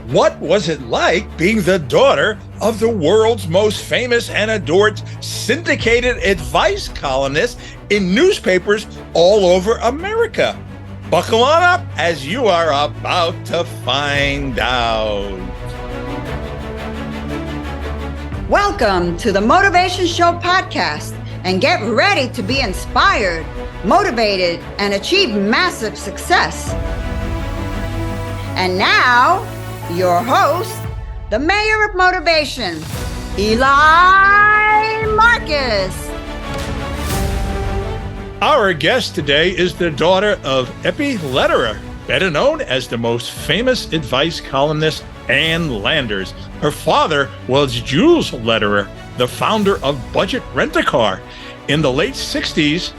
What was it like being the daughter of the world's most famous and adored syndicated advice columnist in newspapers all over America? Buckle on up as you are about to find out. Welcome to the Motivation Show podcast, and get ready to be inspired, motivated, and achieve massive success. And now, your host, the mayor of motivation, Eli Marcus. Our guest today is the daughter of Eppie Lederer, better known as the most famous advice columnist, Ann Landers. Her father was Jules Lederer, the founder of Budget Rent-A-Car. In the late 60s,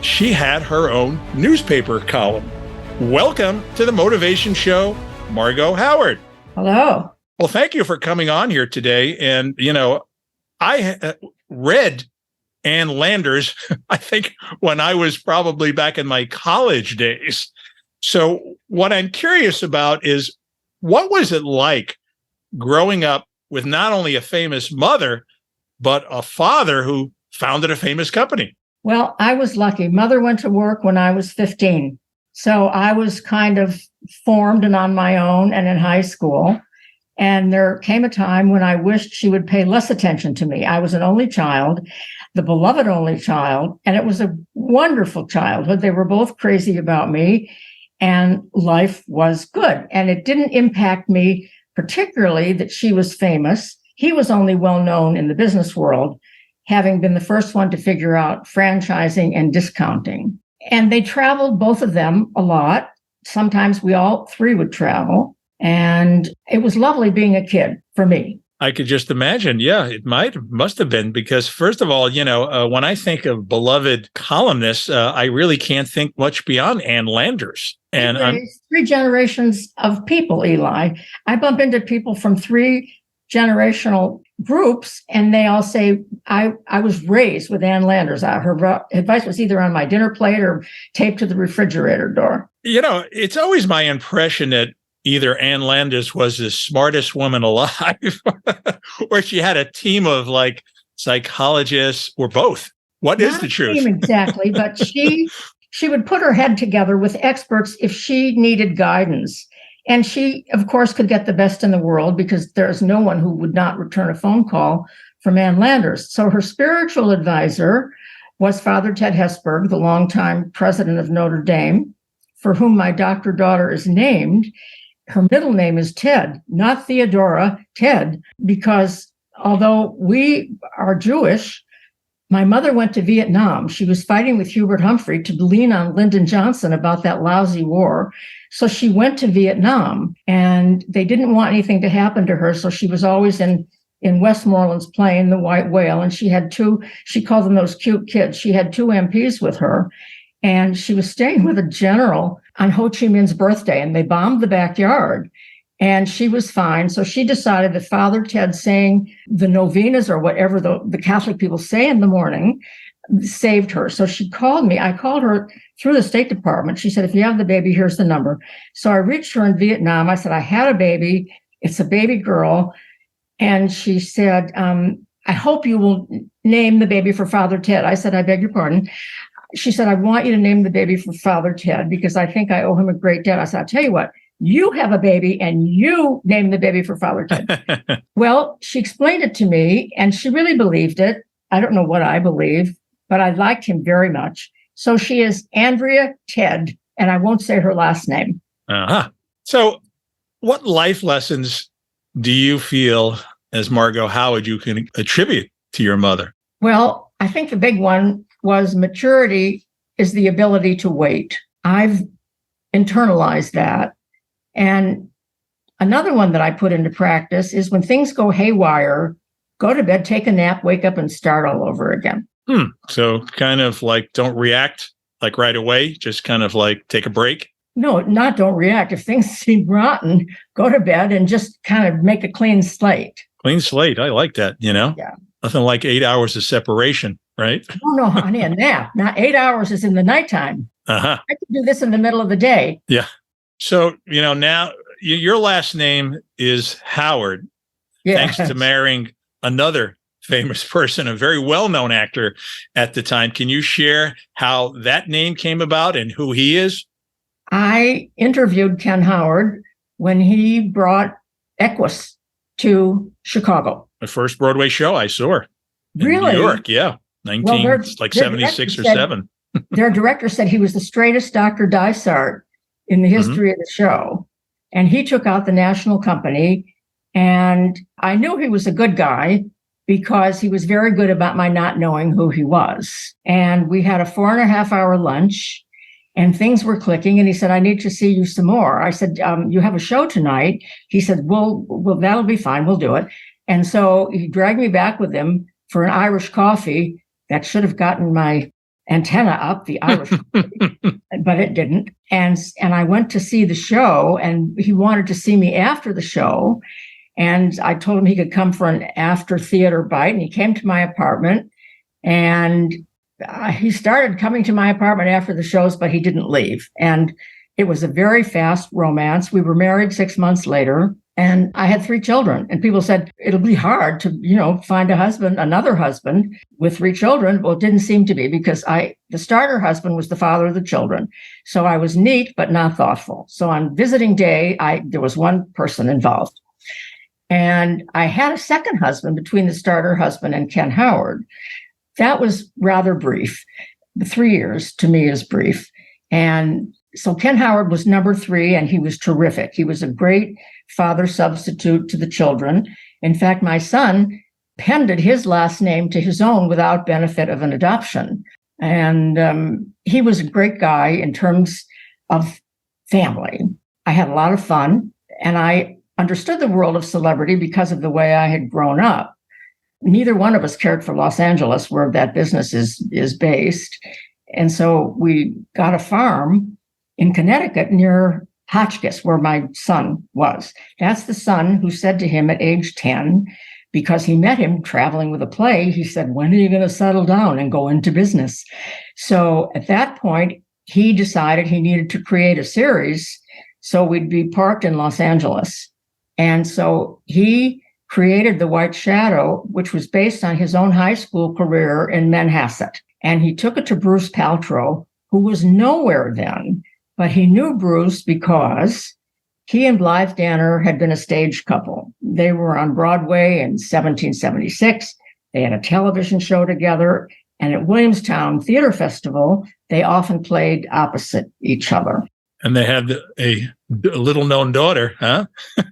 she had her own newspaper column. Welcome to the Motivation Show, Margo Howard. Hello. Well, thank you for coming on here today. And, I read Ann Landers, I think, when I was probably back in my college days. So what I'm curious about is, what was it like growing up with not only a famous mother, but a father who founded a famous company? Well, I was lucky. Mother went to work when I was 15. So I was kind of formed and on my own and in high school. And there came a time when I wished she would pay less attention to me. I was an only child, the beloved only child, and it was a wonderful childhood. They were both crazy about me, and life was good. And it didn't impact me particularly that she was famous. He was only well known in the business world, having been the first one to figure out franchising and discounting. And they traveled, both of them, a lot. Sometimes we all three would travel. And it was lovely being a kid for me. I could just imagine. Yeah, it must have been, because first of all, when I think of beloved columnists, I really can't think much beyond Ann Landers. And I'm three generations of people, Eli. I bump into people from three generational groups, and they all say, I was raised with Ann Landers. Her advice was either on my dinner plate or taped to the refrigerator door. It's always my impression that either Ann Landers was the smartest woman alive, or she had a team of psychologists, or both. What is the truth? Exactly, but she would put her head together with experts if she needed guidance. And she, of course, could get the best in the world, because there's no one who would not return a phone call from Ann Landers. So her spiritual advisor was Father Ted Hesburgh, the longtime president of Notre Dame, for whom my doctor daughter is named. Her middle name is Ted, not Theodora, Ted, because although we are Jewish, my mother went to Vietnam. She was fighting with Hubert Humphrey to lean on Lyndon Johnson about that lousy war. So she went to Vietnam, and they didn't want anything to happen to her. So she was always in Westmoreland's plane, the White Whale. And she had she called them those cute kids. She had two MPs with her. And she was staying with a general on Ho Chi Minh's birthday, and they bombed the backyard, and she was fine. So she decided that Father Ted saying the novenas, or whatever the Catholic people say in the morning, saved her. So she called me. I called her through the State Department. She said, if you have the baby, here's the number. So I reached her in Vietnam. I said, I had a baby. It's a baby girl. And she said, I hope you will name the baby for Father Ted. I said, I beg your pardon. She said, I want you to name the baby for Father Ted, because I think I owe him a great debt. I said, I'll tell you what, you have a baby and you name the baby for Father Ted. Well, she explained it to me, and she really believed it. I don't know what I believe, but I liked him very much. So she is Andrea Ted, and I won't say her last name. Uh-huh. So what life lessons do you feel, as Margo Howard, you can attribute to your mother? Well, I think the big one was maturity is the ability to wait. I've internalized that. And another one that I put into practice is, when things go haywire, go to bed, take a nap, wake up, and start all over again. So kind of don't react right away, just kind of take a break. No, not don't react. If things seem rotten, go to bed and just kind of make a clean slate. Clean slate. I like that, Yeah. Nothing like 8 hours of separation, right? Oh, no, honey, a nap. Now 8 hours is in the nighttime. Uh-huh. I can do this in the middle of the day. Yeah. So, now your last name is Howard, thanks to marrying another famous person, a very well-known actor at the time. Can you share how that name came about and who he is? I interviewed Ken Howard when he brought Equus to Chicago. The first Broadway show I saw in Really? New York, yeah. 76 or 7. Their director said he was the straightest Dr. Dysart in the history of the show. And he took out the national company. And I knew he was a good guy because he was very good about my not knowing who he was. And we had a 4.5-hour lunch and things were clicking. And he said, I need to see you some more. I said, you have a show tonight. He said, well, that'll be fine. We'll do it. And so he dragged me back with him for an Irish coffee that should have gotten my antenna up, the Irish coffee, but it didn't. And I went to see the show, and he wanted to see me after the show. And I told him he could come for an after theater bite. And he came to my apartment, and he started coming to my apartment after the shows, but he didn't leave. And it was a very fast romance. We were married 6 months later, and I had 3 children. And people said, it'll be hard to, find another husband with 3 children. Well, it didn't seem to be, because the starter husband was the father of the children. So I was neat, but not thoughtful. So on visiting day, there was one person involved. And I had a second husband between the starter husband and Ken Howard. That was rather brief. The 3 years to me is brief. And so Ken Howard was number 3, and he was terrific. He was a great father substitute to the children. In fact, my son appended his last name to his own without benefit of an adoption. And he was a great guy in terms of family. I had a lot of fun, and I understood the world of celebrity because of the way I had grown up. Neither one of us cared for Los Angeles, where that business is based. And so we got a farm in Connecticut near Hotchkiss, where my son was. That's the son who said to him at age 10, because he met him traveling with a play, he said, when are you going to settle down and go into business? So at that point, he decided he needed to create a series so we'd be parked in Los Angeles. And so he created The White Shadow, which was based on his own high school career in Manhasset. And he took it to Bruce Paltrow, who was nowhere then, but he knew Bruce because he and Blythe Danner had been a stage couple. They were on Broadway in 1776. They had a television show together. And at Williamstown Theater Festival, they often played opposite each other. And they had a little-known daughter, huh?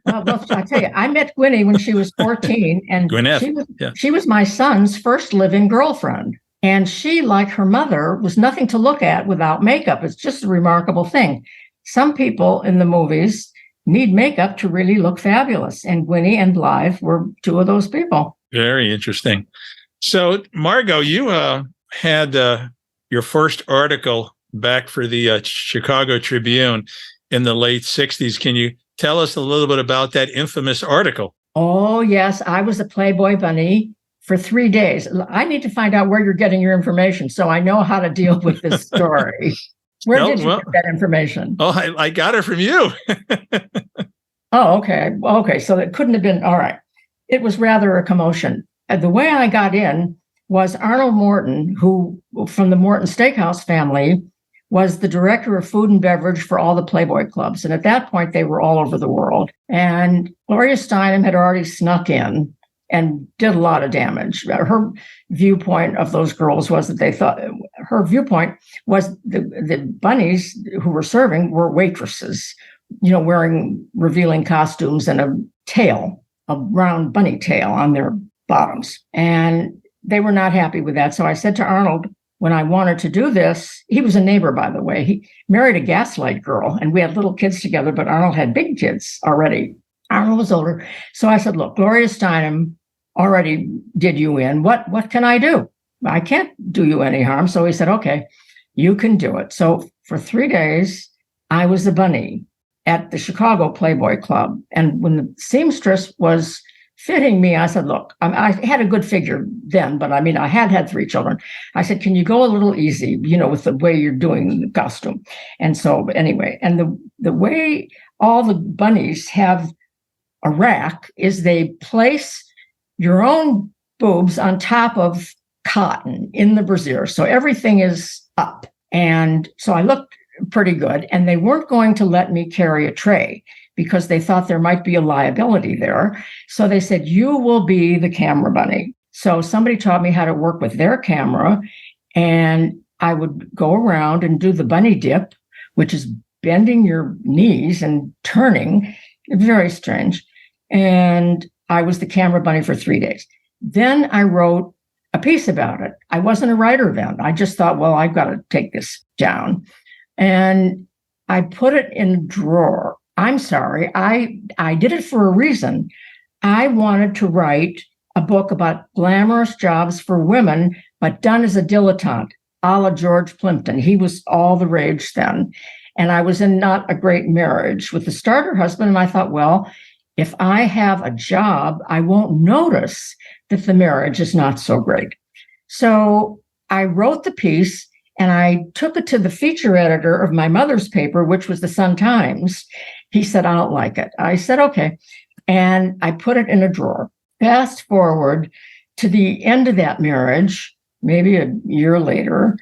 Well, I tell you, I met Gwynnie when she was 14, and she was my son's first living girlfriend. And she, like her mother, was nothing to look at without makeup. It's just a remarkable thing. Some people in the movies need makeup to really look fabulous. And Gwynnie and Blythe were 2 of those people. Very interesting. So, Margo, you had your first article back for the Chicago Tribune in the late 60s. Can you tell us a little bit about that infamous article? Oh, yes. I was a Playboy bunny for 3 days. I need to find out where you're getting your information so I know how to deal with this story. Where did you get that information? Oh, I got it from you. Oh, okay. Okay. So it couldn't have been. All right. It was rather a commotion. The way I got in was Arnold Morton, who from the Morton Steakhouse family was the director of food and beverage for all the Playboy clubs. And at that point, they were all over the world. And Gloria Steinem had already snuck in and did a lot of damage. Her viewpoint of those girls was that her viewpoint was the bunnies who were serving were waitresses, wearing revealing costumes and a round bunny tail on their bottoms. And they were not happy with that. So I said to Arnold, when I wanted to do this, he was a neighbor, by the way. He married a Gaslight girl, and we had little kids together, but Arnold had big kids already. Arnold was older. So I said, look, Gloria Steinem already did you in. What can I do? I can't do you any harm. So he said, okay, you can do it. So for 3 days, I was a bunny at the Chicago Playboy Club. And when the seamstress was fitting me, I said, look, I had a good figure then, but I mean, I had 3 children. I said, can you go a little easy, with the way you're doing the costume? And so anyway, and the way all the bunnies have a rack is they place your own boobs on top of cotton in the brassiere. So everything is up. And so I looked pretty good, and they weren't going to let me carry a tray because they thought there might be a liability there. So they said, you will be the camera bunny. So somebody taught me how to work with their camera, and I would go around and do the bunny dip, which is bending your knees and turning. Very strange. And I was the camera bunny for 3 days. Then I wrote a piece about it. I wasn't a writer then. I just thought, well, I've got to take this down. And I put it in a drawer. I'm sorry. I did it for a reason. I wanted to write a book about glamorous jobs for women, but done as a dilettante, a la George Plimpton. He was all the rage then. And I was in not a great marriage with the starter husband. And I thought, well, if I have a job, I won't notice that the marriage is not so great. So I wrote the piece, and I took it to the feature editor of my mother's paper, which was the Sun-Times. He said, I don't like it. I said, okay. And I put it in a drawer. Fast forward to the end of that marriage, maybe a year later,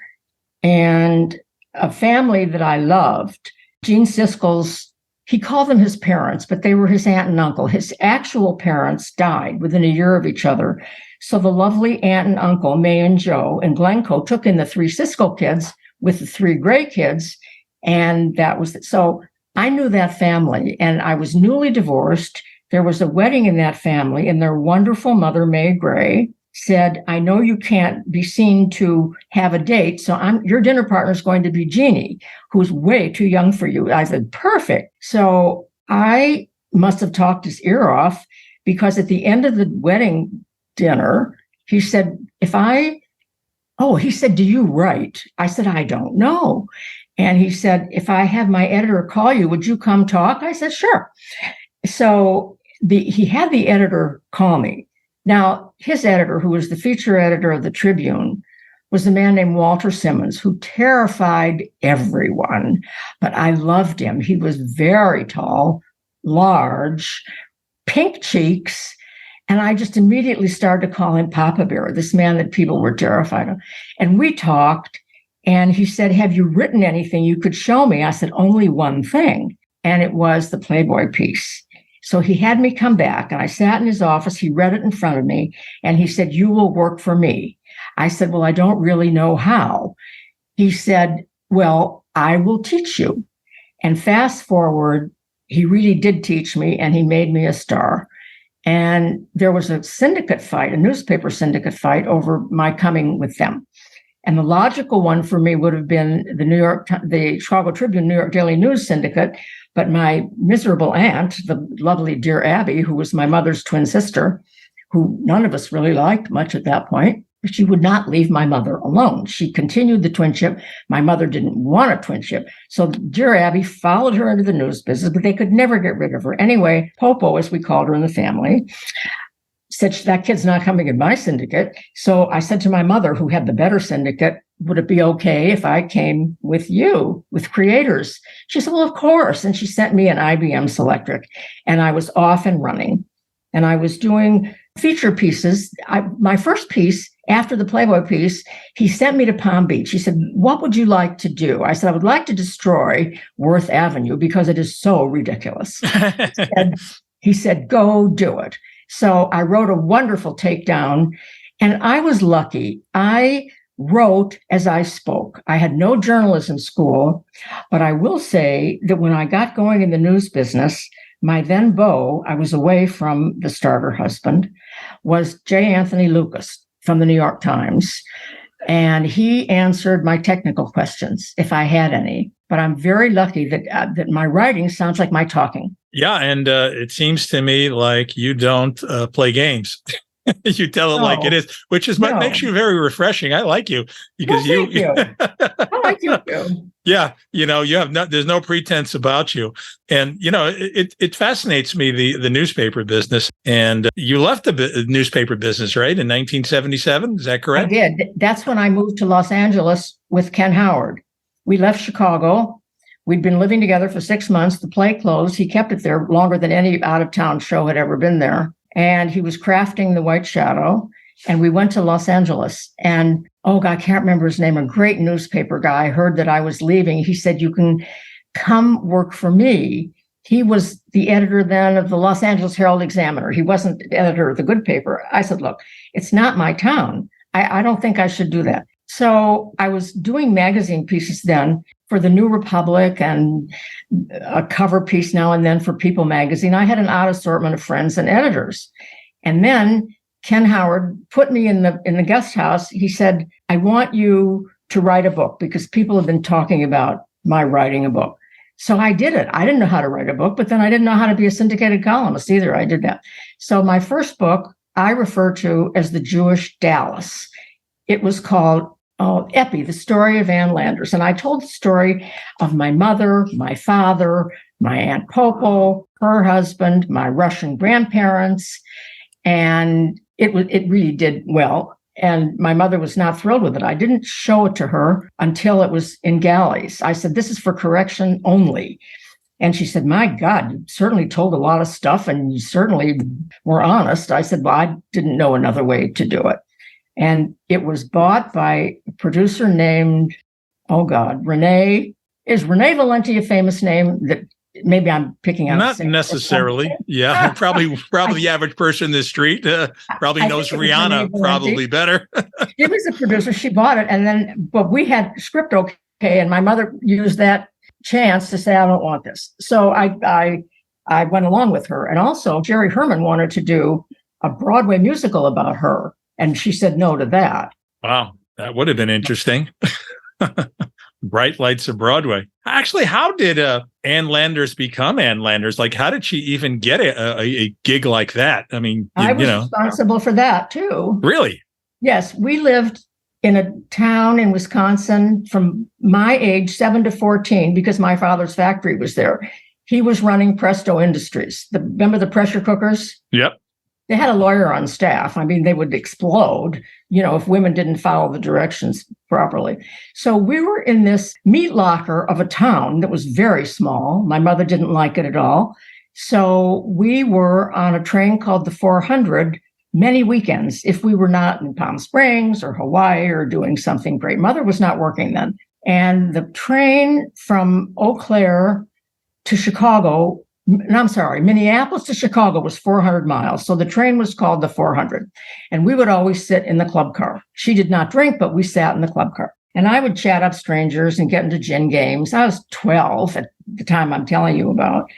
and a family that I loved, Gene Siskel's, he called them his parents, but they were his aunt and uncle. His actual parents died within a year of each other. So the lovely aunt and uncle, May and Joe and Glencoe, took in the 3 Siskel kids with the 3 Gray kids. And that was it. So I knew that family, and I was newly divorced. There was a wedding in that family, and their wonderful mother, May Gray, said, I know you can't be seen to have a date, so your dinner partner is going to be Jeannie, who's way too young for you. I said, perfect. So I must have talked his ear off, because at the end of the wedding dinner, he said, he said, do you write? I said, I don't know. And he said, if I have my editor call you, would you come talk? I said, sure. So he had the editor call me. Now, his editor, who was the feature editor of the Tribune, was a man named Walter Simmons, who terrified everyone. But I loved him. He was very tall, large, pink cheeks. And I just immediately started to call him Papa Bear, this man that people were terrified of. And we talked, and he said, have you written anything you could show me? I said, only one thing. And it was the Playboy piece. So he had me come back, and I sat in his office. He read it in front of me, and he said, you will work for me. I said, well, I don't really know how. He said, well, I will teach you. And fast forward, he really did teach me, and he made me a star. And there was a syndicate fight, a newspaper syndicate fight over my coming with them. And the logical one for me would have been the Chicago Tribune, New York Daily News Syndicate. But my miserable aunt, the lovely dear Abby, who was my mother's twin sister, who none of us really liked much at that point, she would not leave my mother alone. She continued the twinship. My mother didn't want a twinship. So dear Abby followed her into the news business, but they could never get rid of her. Anyway, Popo, as we called her in the family, said, that kid's not coming in my syndicate. So I said to my mother, who had the better syndicate, would it be okay if I came with you, with creators? She said, well, of course. And she sent me an IBM Selectric, and I was off and running. And I was doing feature pieces. My first piece, after the Playboy piece, he sent me to Palm Beach. He said, what would you like to do? I said, I would like to destroy Worth Avenue because it is so ridiculous. He said, go do it. So I wrote a wonderful takedown, and I was lucky. I wrote as I spoke. I had no journalism school, but I will say that when I got going in the news business, my then beau, I was away from the starter husband, was J. Anthony Lucas from the New York Times. And he answered my technical questions, if I had any. But I'm very lucky that my writing sounds like my talking. Yeah, and it seems to me like you don't play games. You tell it like it is, which is what makes you very refreshing. I like you because thank you. I like you too. Yeah, you have there's no pretense about you. And it fascinates me, the newspaper business. And you left the newspaper business, right, in 1977, is that correct? I did. That's when I moved to Los Angeles with Ken Howard. We left Chicago. We'd been living together for 6 months. The play closed. He kept it there longer than any out-of-town show had ever been there. And he was crafting The White Shadow. And we went to Los Angeles. And, God, I can't remember his name, a great newspaper guy heard that I was leaving. He said, you can come work for me. He was the editor then of the Los Angeles Herald Examiner. He wasn't the editor of the good paper. I said, look, it's not my town. I don't think I should do that. So I was doing magazine pieces then for the New Republic and a cover piece now and then for People magazine. I had an odd assortment of friends and editors. And then Ken Howard put me in the guest house. He said, I want you to write a book because people have been talking about my writing a book. So I did it. I didn't know how to write a book, but then I didn't know how to be a syndicated columnist either. I did that. So my first book I refer to as The Jewish Dallas. It was called Eppie, the story of Ann Landers. And I told the story of my mother, my father, my Aunt Popo, her husband, my Russian grandparents. And it really did well. And my mother was not thrilled with it. I didn't show it to her until it was in galleys. I said, this is for correction only. And she said, my God, you certainly told a lot of stuff and you certainly were honest. I said, well, I didn't know another way to do it. And it was bought by a producer named, Renee. Is Renee Valenti a famous name? That maybe I'm picking out. Not necessarily. Yeah, probably the average person in the street probably knows Rihanna probably better. She was a producer. She bought it, but we had script okay, and my mother used that chance to say, I don't want this. So I went along with her. And also Jerry Herman wanted to do a Broadway musical about her. And she said no to that. Wow, that would have been interesting. Bright Lights of Broadway. Actually, how did Ann Landers become Ann Landers? Like, how did she even get a gig like that? I mean, I was responsible for that too. Really? Yes, we lived in a town in Wisconsin from my age, 7 to 14, because my father's factory was there. He was running Presto Industries. Remember the pressure cookers? Yep. They had a lawyer on staff. I mean, they would explode, if women didn't follow the directions properly. So we were in this meat locker of a town that was very small. My mother didn't like it at all. So we were on a train called the 400 many weekends if we were not in Palm Springs or Hawaii or doing something great. Mother was not working then. And the train from Eau Claire to Chicago, Minneapolis to Chicago was 400 miles. So the train was called the 400. And we would always sit in the club car. She did not drink, but we sat in the club car. And I would chat up strangers and get into gin games. I was 12 at the time I'm telling you about.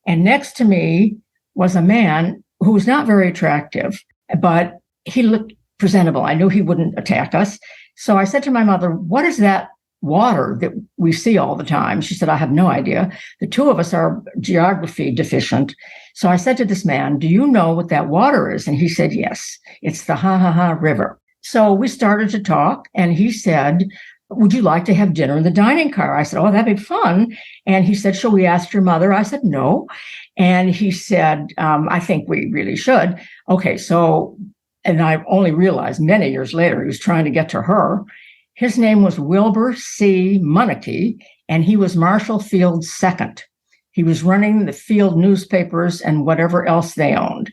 And next to me was a man who was not very attractive, but he looked presentable. I knew he wouldn't attack us. So I said to my mother, what is that water that we see all the time? She said, I have no idea. The two of us are geography deficient. So I said to this man, do you know what that water is? And he said, yes, it's the Ha Ha Ha River. So we started to talk and he said, would you like to have dinner in the dining car? I said, oh, that'd be fun. And he said, shall we ask your mother? I said, no. And he said, I think we really should. Okay, so, and I only realized many years later, he was trying to get to her. His name was Wilbur C. Munnicky, and he was Marshall Field's second. He was running the Field newspapers and whatever else they owned.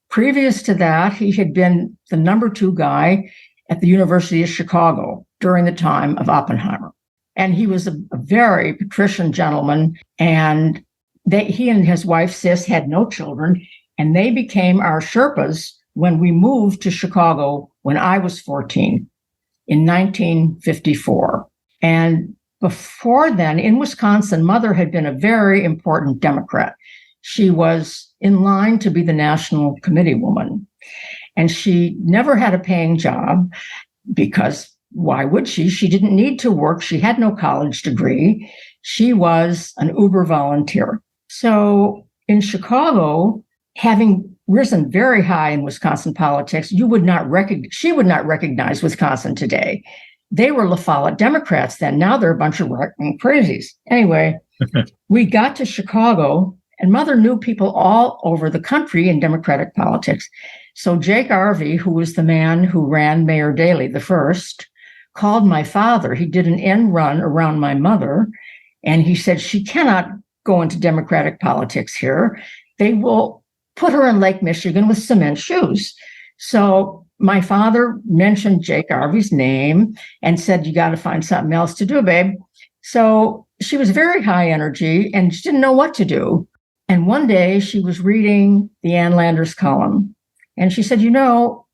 Previous to that, he had been the number 2 guy at the University of Chicago during the time of Oppenheimer. And he was a very patrician gentleman, and he and his wife, Sis, had no children, and they became our Sherpas when we moved to Chicago when I was 14. In 1954. And before then, in Wisconsin, Mother had been a very important Democrat. She was in line to be the national committee woman. And she never had a paying job because why would she? She didn't need to work. She had no college degree. She was an Uber volunteer. So in Chicago, having risen very high in Wisconsin politics. She would not recognize Wisconsin today. They were La Follette Democrats then. Now they're a bunch of crazies. Anyway, we got to Chicago, and Mother knew people all over the country in Democratic politics. So Jake Arvey, who was the man who ran Mayor Daley the first, called my father. He did an end run around my mother, and he said, she cannot go into Democratic politics here. They will put her in Lake Michigan with cement shoes. So my father mentioned Jake Arvey's name and said, you got to find something else to do, babe. So she was very high energy and she didn't know what to do. And one day she was reading the Ann Landers column. And she said,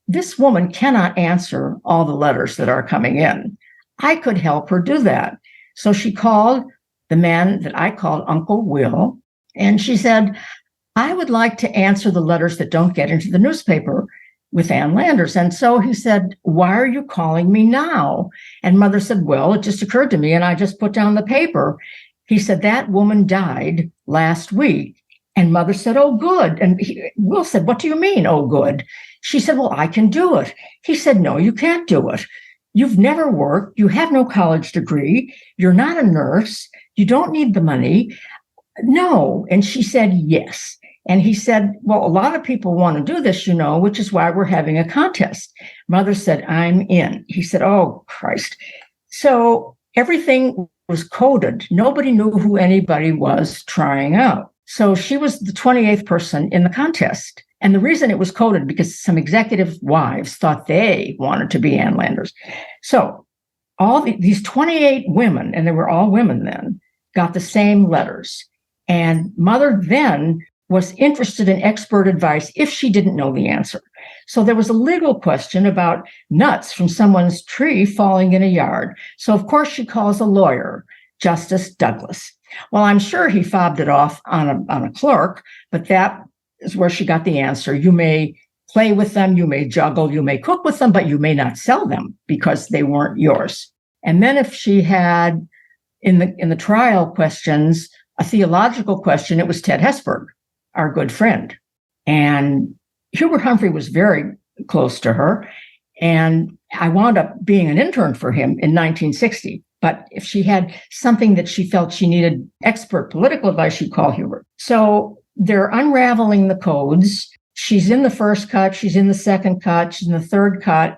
this woman cannot answer all the letters that are coming in. I could help her do that. So she called the man that I called Uncle Will. And she said, I would like to answer the letters that don't get into the newspaper with Ann Landers. And so he said, why are you calling me now? And Mother said, well, it just occurred to me and I just put down the paper. He said, that woman died last week. And Mother said, oh, good. And Will said, what do you mean, oh, good? She said, well, I can do it. He said, no, you can't do it. You've never worked. You have no college degree. You're not a nurse. You don't need the money. No. And she said, yes. And he said, well, a lot of people want to do this, which is why we're having a contest. Mother said, I'm in. He said, oh, Christ. So everything was coded. Nobody knew who anybody was trying out. So she was the 28th person in the contest. And the reason it was coded because some executive wives thought they wanted to be Ann Landers. So all these 28 women, and they were all women then, got the same letters. And Mother then was interested in expert advice if she didn't know the answer. So there was a legal question about nuts from someone's tree falling in a yard. So of course she calls a lawyer, Justice Douglas. Well, I'm sure he fobbed it off on a clerk, but that is where she got the answer. You may play with them, you may juggle, you may cook with them, but you may not sell them because they weren't yours. And then if she had in the trial questions, a theological question, it was Ted Hesburgh, our good friend. And Hubert Humphrey was very close to her. And I wound up being an intern for him in 1960. But if she had something that she felt she needed expert political advice, she'd call Hubert. So they're unraveling the codes. She's in the first cut. She's in the second cut. She's in the third cut.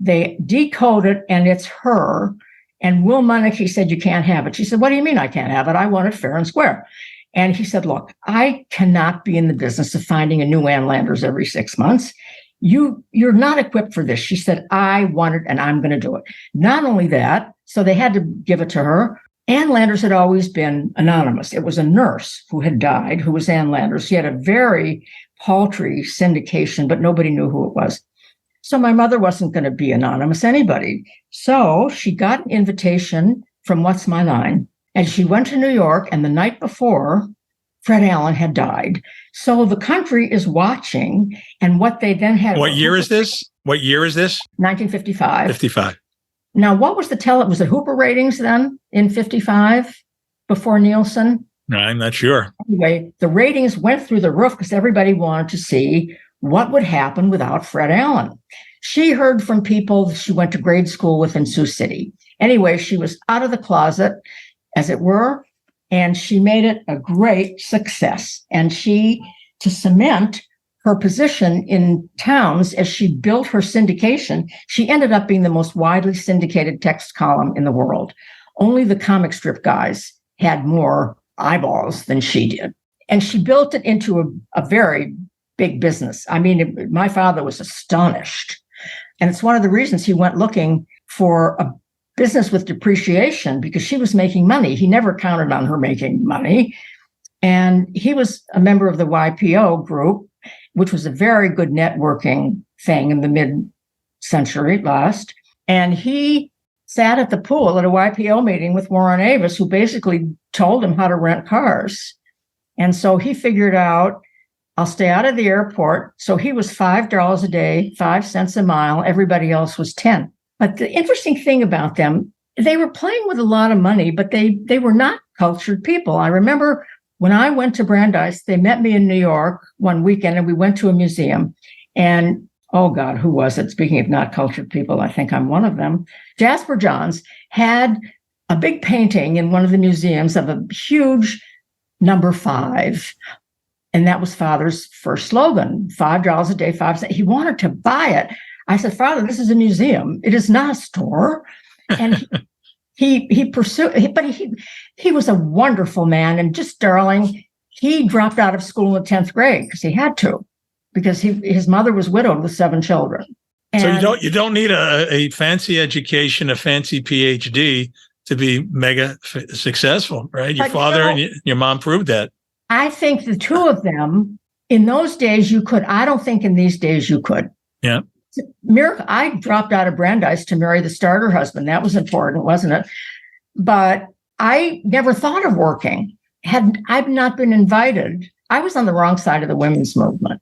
They decode it and it's her. And Will Munich said, you can't have it. She said, what do you mean I can't have it? I want it fair and square. And he said, look, I cannot be in the business of finding a new Ann Landers every 6 months. You're not equipped for this. She said, I want it and I'm going to do it. Not only that, so they had to give it to her. Ann Landers had always been anonymous. It was a nurse who had died, who was Ann Landers. She had a very paltry syndication, but nobody knew who it was. So my mother wasn't going to be anonymous anybody. So she got an invitation from What's My Line. And she went to New York, and the night before, Fred Allen had died. So the country is watching, and what they then had... What year is this? 1955. 55. Now, what was was it Hooper ratings then in 55 before Nielsen? I'm not sure. Anyway, the ratings went through the roof because everybody wanted to see what would happen without Fred Allen. She heard from people she went to grade school with in Sioux City. Anyway, she was out of the closet, as it were, and she made it a great success. And to cement her position in towns as she built her syndication, she ended up being the most widely syndicated text column in the world. Only the comic strip guys had more eyeballs than she did. And she built it into a very big business. I mean, my father was astonished. And it's one of the reasons he went looking for a business with depreciation, because she was making money. He never counted on her making money. And he was a member of the YPO group, which was a very good networking thing in the mid-century last. And he sat at the pool at a YPO meeting with Warren Avis, who basically told him how to rent cars. And so he figured out, I'll stay out of the airport. So he was $5 a day, 5 cents a mile. Everybody else was 10. But the interesting thing about them, they were playing with a lot of money, but they were not cultured people. I remember When I went to Brandeis, they met me in New York one weekend, and we went to a museum. And oh God, who was it? Speaking of not cultured people, I think I'm one of them. Jasper Johns had a big painting in one of the museums of a huge number 5. And that was Father's first slogan, $5 a day, 5 cents. He wanted to buy it. I said, Father, this is a museum. It is not a store. And he pursued, but he was a wonderful man and just darling. He dropped out of school in the 10th grade because he had to, because his mother was widowed with 7 children. And so you don't need a fancy education, a fancy PhD to be mega successful, right? Your father and your mom proved that. I think the two of them, in those days you could. I don't think in these days you could. Yeah. Miracle. I dropped out of Brandeis to marry the starter husband. That was important, wasn't it? But I never thought of working. Had I not been invited, I was on the wrong side of the women's movement.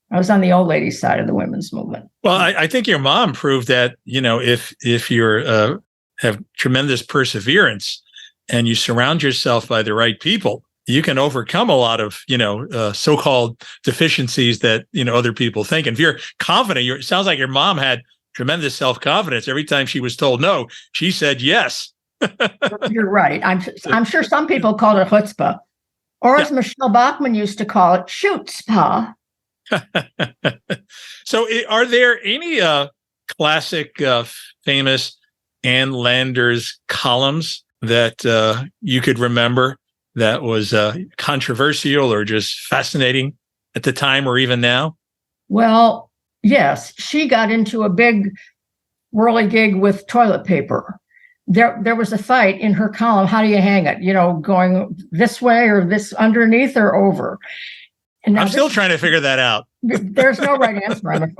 I was on the old ladies' side of the women's movement. Well, I think your mom proved that, if you're have tremendous perseverance and you surround yourself by the right people, you can overcome a lot of, so-called deficiencies that, other people think. And if you're confident, it sounds like your mom had tremendous self-confidence. Every time she was told no, she said yes. You're right. I'm sure some people called it chutzpah, or as Michelle Bachmann used to call it, chutzpah. So are there any classic, famous Ann Landers columns that you could remember that was controversial or just fascinating at the time or even now? Well, yes. She got into a big whirligig with toilet paper. There was a fight in her column. How do you hang it? Going this way or this underneath or over? And I'm still trying to figure that out. There's no right answer.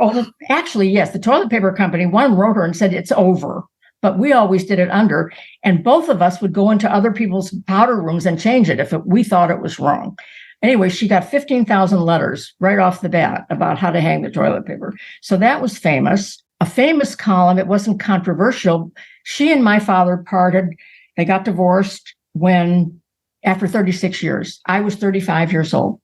Actually, yes. The toilet paper company, one wrote her and said it's over, but we always did it under. And both of us would go into other people's powder rooms and change it if we thought it was wrong. Anyway, she got 15,000 letters right off the bat about how to hang the toilet paper. So that was famous. A famous column. It wasn't controversial. She and my father parted. They got divorced after 36 years. I was 35 years old.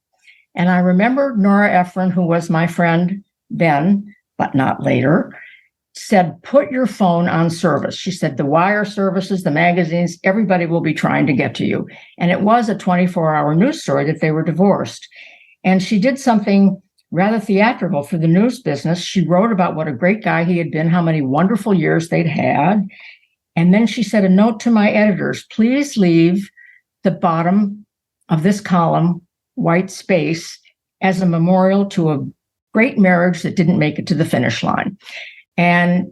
And I remember Nora Ephron, who was my friend then, but not later, said, put your phone on service. She said, the wire services, the magazines, everybody will be trying to get to you. And it was a 24-hour news story that they were divorced. And she did something rather theatrical for the news business. She wrote about what a great guy he had been, how many wonderful years they'd had. And then she said, a note to my editors, please leave the bottom of this column white space as a memorial to a great marriage that didn't make it to the finish line. And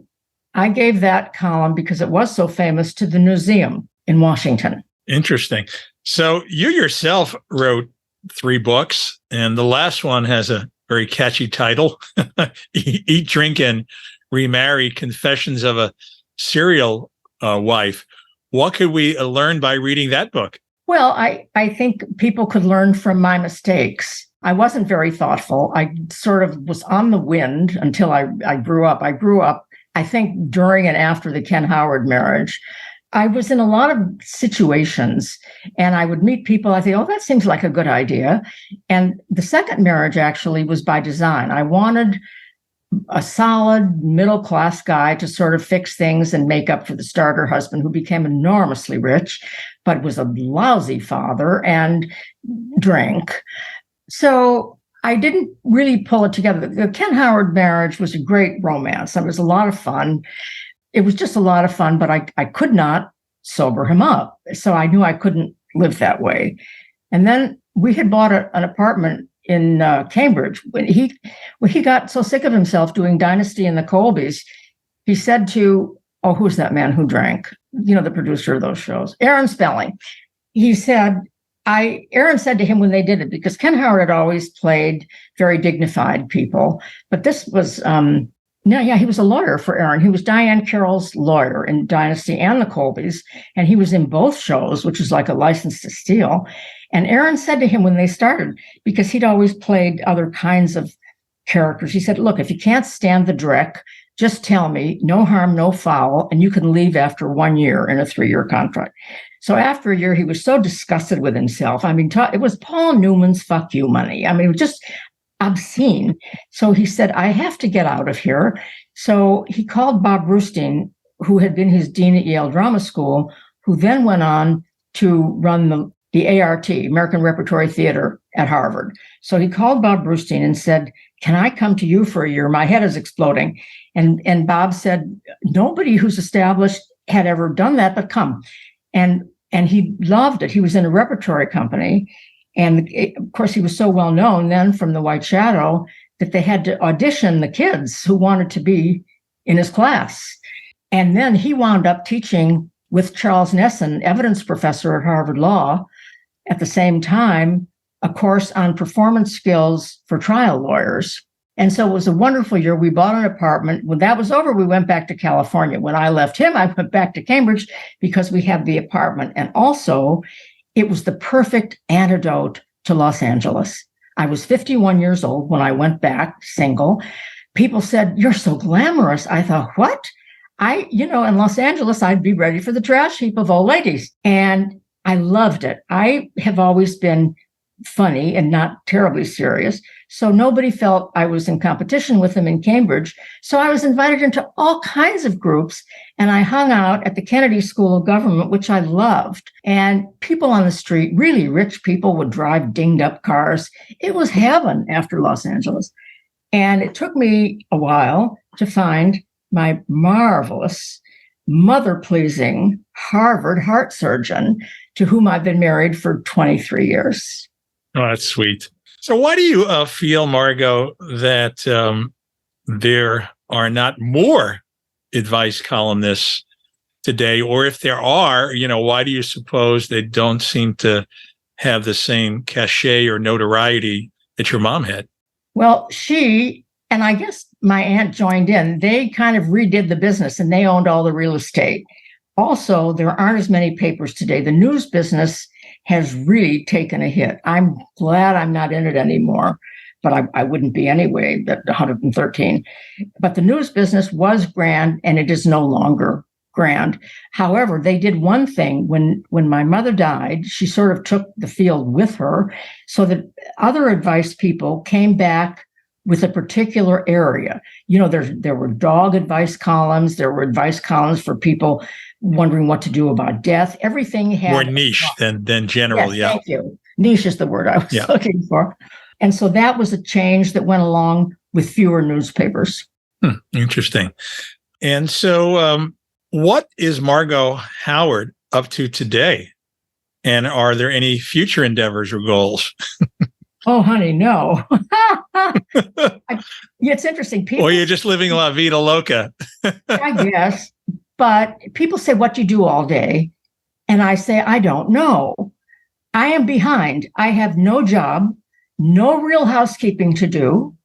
I gave that column, because it was so famous, to the museum in Washington. Interesting. So you yourself wrote 3 books, and the last one has a very catchy title, Eat, Drink, and Remarry, Confessions of a Serial Wife. What could we learn by reading that book? Well, I think people could learn from my mistakes. I wasn't very thoughtful. I sort of was on the wind until I grew up. I grew up, I think, during and after the Ken Howard marriage. I was in a lot of situations, and I would meet people. I think, oh, that seems like a good idea. And the second marriage actually was by design. I wanted a solid middle-class guy to sort of fix things and make up for the starter husband who became enormously rich, but was a lousy father and drank. So I didn't really pull it together. The Ken Howard marriage was a great romance. It was a lot of fun. It was just a lot of fun, but I could not sober him up. So I knew I couldn't live that way. And then we had bought an apartment in Cambridge. When he got so sick of himself doing Dynasty and the Colbys, he said to, who's that man who drank? The producer of those shows, Aaron Spelling. He said, Aaron said to him when they did it, because Ken Howard had always played very dignified people, but this was, he was a lawyer for Aaron. He was Diane Carroll's lawyer in Dynasty and the Colbys, and he was in both shows, which is like a license to steal. And Aaron said to him when they started, because he'd always played other kinds of characters, he said, look, if you can't stand the dreck, just tell me, no harm, no foul, and you can leave after 1 year in a 3-year contract. So after a year, he was so disgusted with himself. I mean, it was Paul Newman's fuck you money. I mean, it was just obscene. So he said, I have to get out of here. So he called Bob Brustein, who had been his dean at Yale Drama School, who then went on to run the ART, American Repertory Theater at Harvard. So he called Bob Brustein and said, can I come to you for a year? My head is exploding. And Bob said, nobody who's established had ever done that, but come. And he loved it. He was in a repertory company. And of course, he was so well known then from The White Shadow that they had to audition the kids who wanted to be in his class. And then he wound up teaching with Charles Nesson, evidence professor at Harvard Law, at the same time, a course on performance skills for trial lawyers. And so it was a wonderful year. We bought an apartment. When that was over, we went back to California. When I left him, I went back to Cambridge because we had the apartment. And also, it was the perfect antidote to Los Angeles. I was 51 years old when I went back single. People said, you're so glamorous. I thought, what? In Los Angeles, I'd be ready for the trash heap of old ladies. And I loved it. I have always been funny and not terribly serious. So nobody felt I was in competition with them in Cambridge. So I was invited into all kinds of groups, and I hung out at the Kennedy School of Government, which I loved. And people on the street, really rich people, would drive dinged up cars. It was heaven after Los Angeles. And it took me a while to find my marvelous, mother-pleasing Harvard heart surgeon, to whom I've been married for 23 years. Oh, that's sweet. So why do you feel, Margo, that there are not more advice columnists today? Or if there are, why do you suppose they don't seem to have the same cachet or notoriety that your mom had? Well, she, and I guess my aunt joined in, they kind of redid the business and they owned all the real estate. Also, there aren't as many papers today. The news business has really taken a hit. I'm glad I'm not in it anymore, but I wouldn't be anyway at 113. But the news business was grand, and it is no longer grand. However, they did one thing. When my mother died, she sort of took the field with her, so that other advice people came back with a particular area. There were dog advice columns. There were advice columns for people wondering what to do about death. Everything had more niche than general. Yes, yeah. Thank you. Niche is the word I was looking for. And so that was a change that went along with fewer newspapers. Interesting. And so what is Margo Howard up to today? And are there any future endeavors or goals? Oh, honey, no. It's interesting. Or you're just living La Vida Loca. I guess. But people say, what do you do all day? And I say, I don't know. I am behind. I have no job, no real housekeeping to do,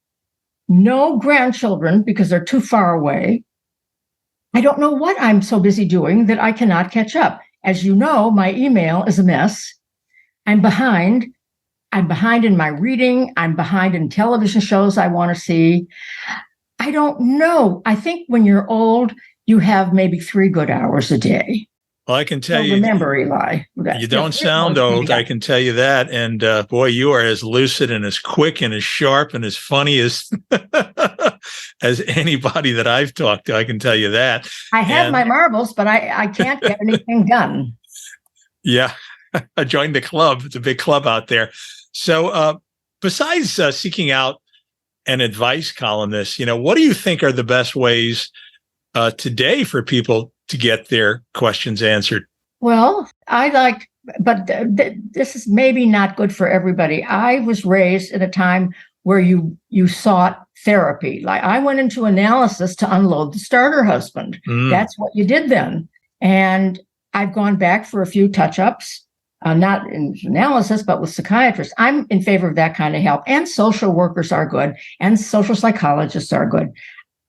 no grandchildren because they're too far away. I don't know what I'm so busy doing that I cannot catch up. As you know, my email is a mess. I'm behind. I'm behind in my reading. I'm behind in television shows I want to see. I don't know. I think when you're old, you have maybe 3 good hours a day. Well, I can tell you. Remember, Eli. You don't sound old. I can tell you that. And boy, you are as lucid and as quick and as sharp and as funny as as anybody that I've talked to. I can tell you that. I have my marbles, but I can't get anything done. Yeah, I joined the club. It's a big club out there. So besides seeking out an advice columnist, what do you think are the best ways today for people to get their questions answered? Well, but this is maybe not good for everybody. I was raised at a time where you sought therapy. Like I went into analysis to unload the starter husband. That's what you did then. And I've gone back for a few touch-ups, not in analysis, but with psychiatrists. I'm in favor of that kind of help. And social workers are good, and social psychologists are good.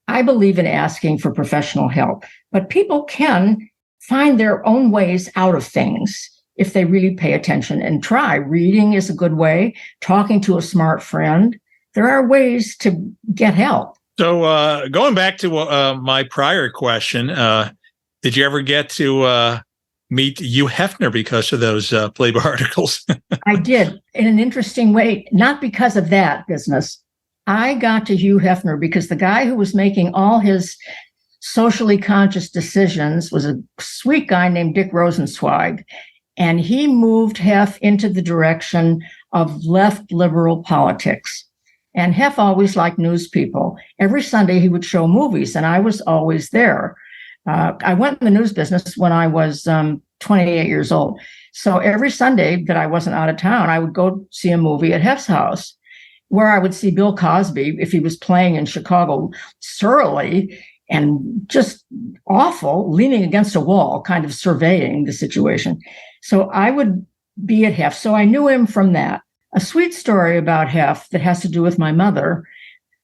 I believe in asking for professional help, but people can find their own ways out of things if they really pay attention and try. Reading is a good way. Talking to a smart friend. There are ways to get help. So going back to my prior question, did you ever get to meet Hugh Hefner because of those Playboy articles. I did, in an interesting way, not because of that business. I got to Hugh Hefner because the guy who was making all his socially conscious decisions was a sweet guy named Dick Rosenzweig. And he moved Hef into the direction of left liberal politics. And Hef always liked news people. Every Sunday he would show movies, and I was always there. I went in the news business when I was 28 years old. So every Sunday that I wasn't out of town, I would go see a movie at Hef's house, where I would see Bill Cosby, if he was playing in Chicago, surly and just awful, leaning against a wall, kind of surveying the situation. So I would be at Hef. So I knew him from that. A sweet story about Hef that has to do with my mother.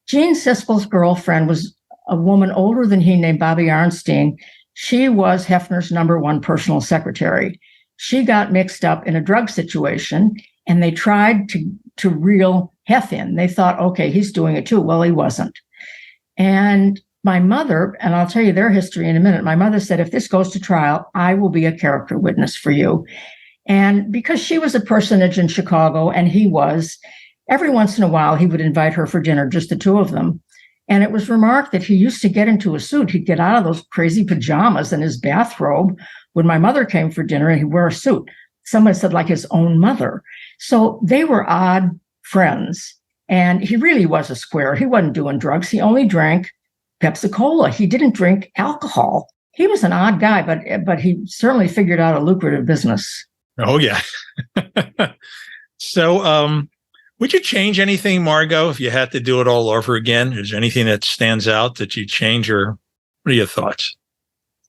Gene Siskel's girlfriend was a woman older than he named Bobby Arnstein. She was Hefner's #1 personal secretary. She got mixed up in a drug situation, and they tried to reel Hef in. They thought, okay, he's doing it too. Well, he wasn't. And my mother, and I'll tell you their history in a minute, my mother said, if this goes to trial, I will be a character witness for you. And because she was a personage in Chicago, and he was, every once in a while, he would invite her for dinner, just the two of them. And it was remarked that he used to get into a suit. He'd get out of those crazy pajamas and his bathrobe when my mother came for dinner, and he'd wear a suit. Someone said like his own mother. So they were odd friends. And he really was a square. He wasn't doing drugs. He only drank Pepsi Cola. He didn't drink alcohol. He was an odd guy, but he certainly figured out a lucrative business. Oh, yeah. So would you change anything, Margo, if you had to do it all over again? Is there anything that stands out that you change, or what are your thoughts?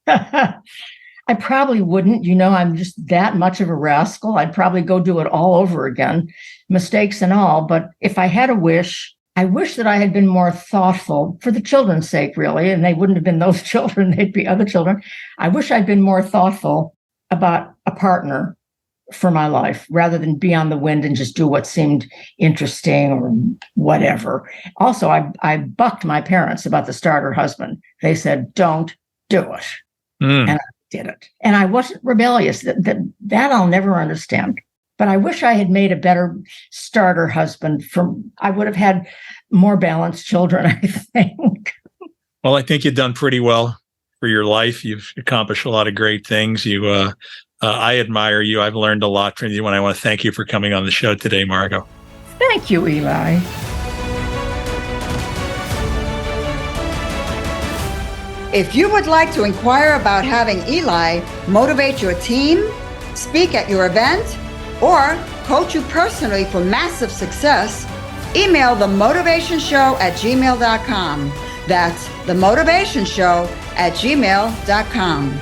I probably wouldn't. I'm just that much of a rascal. I'd probably go do it all over again, mistakes and all. But if I had a wish, I wish that I had been more thoughtful for the children's sake, really. And they wouldn't have been those children. They'd be other children. I wish I'd been more thoughtful about a partner for my life rather than be on the wind and just do what seemed interesting or whatever. Also, I bucked my parents about the starter husband. They said, don't do it. And I did it. And I wasn't rebellious. That I'll never understand. But I wish I had made a better starter husband. I would have had more balanced children, I think. Well, I think you've done pretty well for your life. You've accomplished a lot of great things. I admire you. I've learned a lot from you, and I want to thank you for coming on the show today, Margo. Thank you, Eli. If you would like to inquire about having Eli motivate your team, speak at your event, or coach you personally for massive success, email themotivationshow@gmail.com. That's themotivationshow@gmail.com.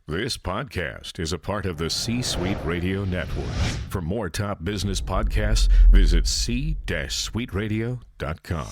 This podcast is a part of the C-Suite Radio Network. For more top business podcasts, visit c-suiteradio.com.